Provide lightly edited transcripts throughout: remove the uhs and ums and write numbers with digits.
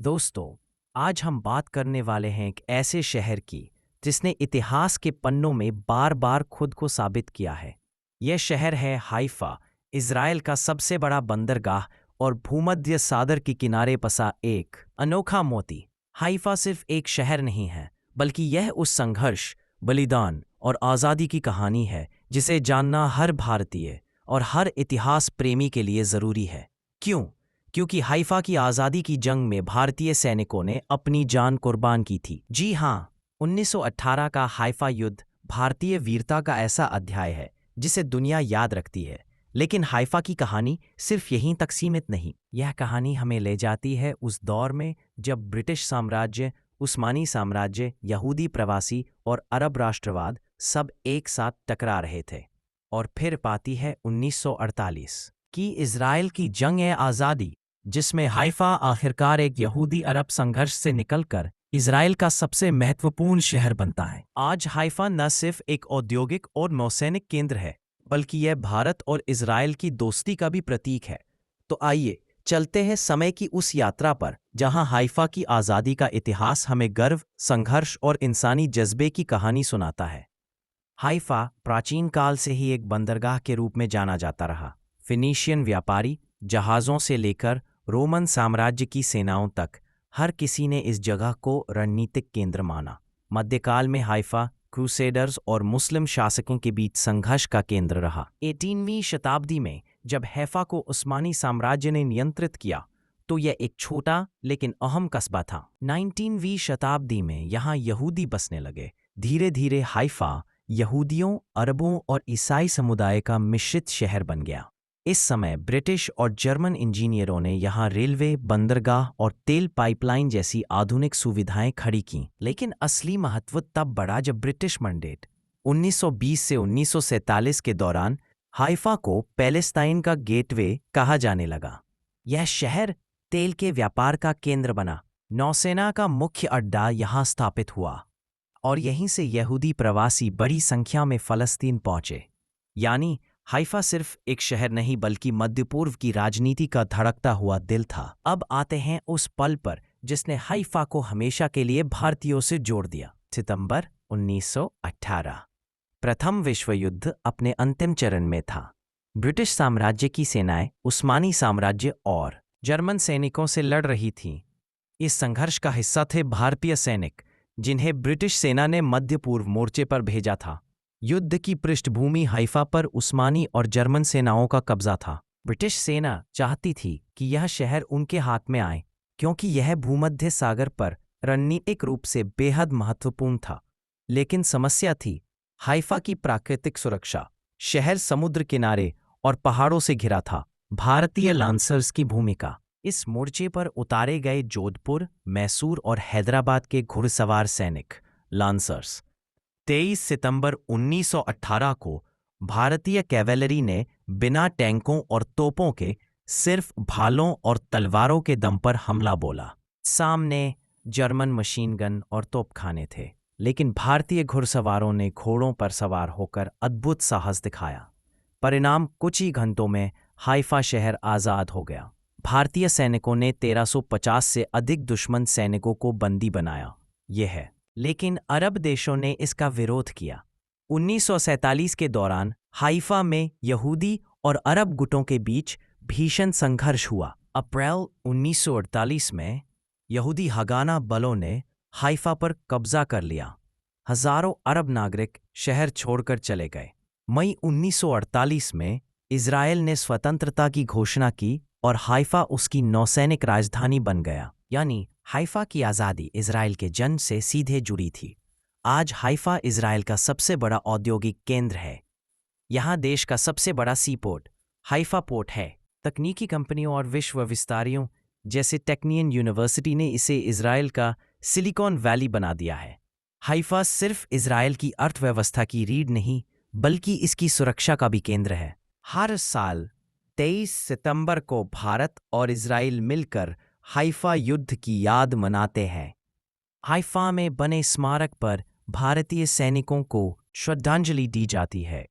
दोस्तों, आज हम बात करने वाले हैं एक ऐसे शहर की जिसने इतिहास के पन्नों में बार बार खुद को साबित किया है। यह शहर है हाइफा, इज़राइल का सबसे बड़ा बंदरगाह और भूमध्य सागर के किनारे बसा एक अनोखा मोती। हाइफा सिर्फ एक शहर नहीं है, बल्कि यह उस संघर्ष, बलिदान और आज़ादी की कहानी है जिसे जानना हर भारतीय और हर इतिहास प्रेमी के लिए ज़रूरी है। क्यों? क्योंकि हाइफा की आज़ादी की जंग में भारतीय सैनिकों ने अपनी जान कुर्बान की थी। जी हाँ, 1918 का हाइफा युद्ध भारतीय वीरता का ऐसा अध्याय है जिसे दुनिया याद रखती है। लेकिन हाइफा की कहानी सिर्फ यहीं तक सीमित नहीं। यह कहानी हमें ले जाती है उस दौर में जब ब्रिटिश साम्राज्य, उस्मानी साम्राज्य, यहूदी प्रवासी और अरब राष्ट्रवाद सब एक साथ टकरा रहे थे। और फिर पाती है 1948 की इज़राइल की जंग-ए-आज़ादी, जिसमें हाइफा आखिरकार एक यहूदी अरब संघर्ष से निकलकर इज़राइल का सबसे महत्वपूर्ण शहर बनता है। आज हाइफा न सिर्फ एक औद्योगिक और नौसैनिक केंद्र है, बल्कि यह भारत और इज़राइल की दोस्ती का भी प्रतीक है। तो आइए चलते हैं समय की उस यात्रा पर जहां हाइफा की आज़ादी का इतिहास हमें गर्व, संघर्ष और इंसानी जज्बे की कहानी सुनाता है। हाइफा प्राचीन काल से ही एक बंदरगाह के रूप में जाना जाता रहा। फिनीशियन व्यापारी जहाज़ों से लेकर रोमन साम्राज्य की सेनाओं तक हर किसी ने इस जगह को रणनीतिक केंद्र माना। मध्यकाल में हाइफा क्रूसेडर्स और मुस्लिम शासकों के बीच संघर्ष का केंद्र रहा। 18वीं शताब्दी में जब हैफा को उस्मानी साम्राज्य ने नियंत्रित किया तो यह एक छोटा लेकिन अहम कस्बा था। 19वीं शताब्दी में यहाँ यहूदी बसने लगे। धीरे धीरे हाइफा यहूदियों, अरबों और ईसाई समुदाय का मिश्रित शहर बन गया। इस समय ब्रिटिश और जर्मन इंजीनियरों ने यहाँ रेलवे, बंदरगाह और तेल पाइपलाइन जैसी आधुनिक सुविधाएं खड़ी की। लेकिन असली महत्व तब बढ़ा जब ब्रिटिश मैंडेट 1920 से 1947 के दौरान हाइफा को पैलेस्टाइन का गेटवे कहा जाने लगा। यह शहर तेल के व्यापार का केंद्र बना। नौसेना का मुख्य अड्डा यहाँ स्थापित हुआ और यहीं से यहूदी प्रवासी बड़ी संख्या में फ़लस्तीन पहुंचे। यानी हाइफा सिर्फ एक शहर नहीं बल्कि मध्य पूर्व की राजनीति का धड़कता हुआ दिल था। अब आते हैं उस पल पर जिसने हाइफा को हमेशा के लिए भारतीयों से जोड़ दिया। सितंबर 1918। प्रथम विश्व युद्ध अपने अंतिम चरण में था। ब्रिटिश साम्राज्य की सेनाएं उस्मानी साम्राज्य और जर्मन सैनिकों से लड़ रही थीं। इस संघर्ष का हिस्सा थे भारतीय सैनिक, जिन्हें ब्रिटिश सेना ने मध्य पूर्व मोर्चे पर भेजा था। युद्ध की पृष्ठभूमि हाइफा पर उस्मानी और जर्मन सेनाओं का कब्जा था। ब्रिटिश सेना चाहती थी कि यह शहर उनके हाथ में आए, क्योंकि यह भूमध्य सागर पर रणनीतिक रूप से बेहद महत्वपूर्ण था। लेकिन समस्या थी हाइफा की प्राकृतिक सुरक्षा। शहर समुद्र किनारे और पहाड़ों से घिरा था। भारतीय लांसर्स की भूमिका। इस मोर्चे पर उतारे गए जोधपुर, मैसूर और हैदराबाद के घुड़सवार सैनिक लांसर्स। 23 सितंबर 1918 को भारतीय कैवेलरी ने बिना टैंकों और तोपों के सिर्फ भालों और तलवारों के दम पर हमला बोला। सामने जर्मन मशीन गन और तोपखाने थे, लेकिन भारतीय घुड़सवारों ने घोड़ों पर सवार होकर अद्भुत साहस दिखाया। परिणाम, कुछ ही घंटों में हाइफा शहर आज़ाद हो गया। भारतीय सैनिकों ने 1350 से अधिक दुश्मन सैनिकों को बंदी बनाया। यह है, लेकिन अरब देशों ने इसका विरोध किया। 1947 के दौरान हाइफा में यहूदी और अरब गुटों के बीच भीषण संघर्ष हुआ। अप्रैल 1948 में यहूदी हगाना बलों ने हाइफा पर कब्जा कर लिया। हजारों अरब नागरिक शहर छोड़कर चले गए। मई 1948 में इज़राइल ने स्वतंत्रता की घोषणा की और हाइफा उसकी नौसैनिक राजधानी बन गया। यानी हाइफा की आज़ादी इज़राइल के जन्म से सीधे जुड़ी थी। आज हाइफा इज़राइल का सबसे बड़ा औद्योगिक केंद्र है। यहाँ देश का सबसे बड़ा सी पोर्ट हाइफा पोर्ट है। तकनीकी कंपनियों और विश्व विस्तारियों जैसे टेक्नियन यूनिवर्सिटी ने इसे इज़राइल का सिलिकॉन वैली बना दिया है। हाइफा सिर्फ इज़राइल की अर्थव्यवस्था की रीढ़ नहीं, बल्कि इसकी सुरक्षा का भी केंद्र है। हर साल 23 सितंबर को भारत और इज़राइल मिलकर हाइफा युद्ध की याद मनाते हैं। हाइफा में बने स्मारक पर भारतीय सैनिकों को श्रद्धांजलि दी जाती है।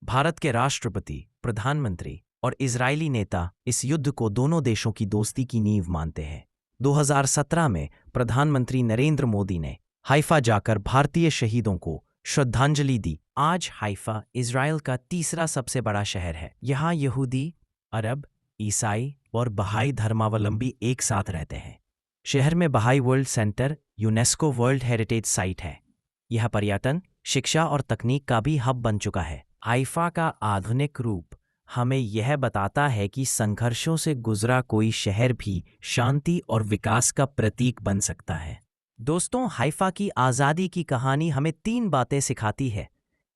भारत के राष्ट्रपति, प्रधानमंत्री और इज़राइली नेता इस युद्ध को दोनों देशों की दोस्ती की नींव मानते हैं। 2017 में प्रधानमंत्री नरेंद्र मोदी ने हाइफा जाकर भारतीय शहीदों को श्रद्धांजलि दी। आज हाइफा इज़राइल का तीसरा सबसे बड़ा शहर है। यहाँ यहूदी, अरब, ईसाई और बहाई धर्मावलंबी एक साथ रहते हैं। शहर में बहाई world centre UNESCO world heritage site है। यह पर्यटन, शिक्षा और तकनीक का भी हब बन चुका है। हाइफा का आधुनिक रूप हमें यह बताता है कि संघर्षों से गुजरा कोई शहर भी शांति और विकास का प्रतीक बन सकता है। दोस्तों, हाइफा की आज़ादी की कहानी हमें 3 बातें सिखाती है।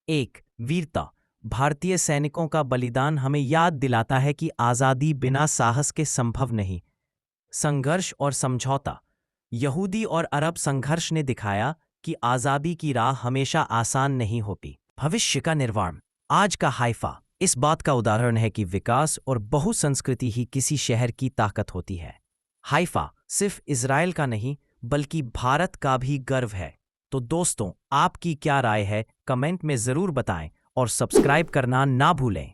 1. वीरता। भारतीय सैनिकों का बलिदान हमें याद दिलाता है कि आज़ादी बिना साहस के संभव नहीं। संघर्ष और समझौता। यहूदी और अरब संघर्ष ने दिखाया कि आज़ादी की राह हमेशा आसान नहीं होती। भविष्य का निर्माण। आज का हाइफा इस बात का उदाहरण है कि विकास और बहुसंस्कृति ही किसी शहर की ताकत होती है। हाइफा सिर्फ इज़राइल का नहीं बल्कि भारत का भी गर्व है। तो दोस्तों, आपकी क्या राय है? कमेंट में ज़रूर बताएं और सब्सक्राइब करना ना भूलें।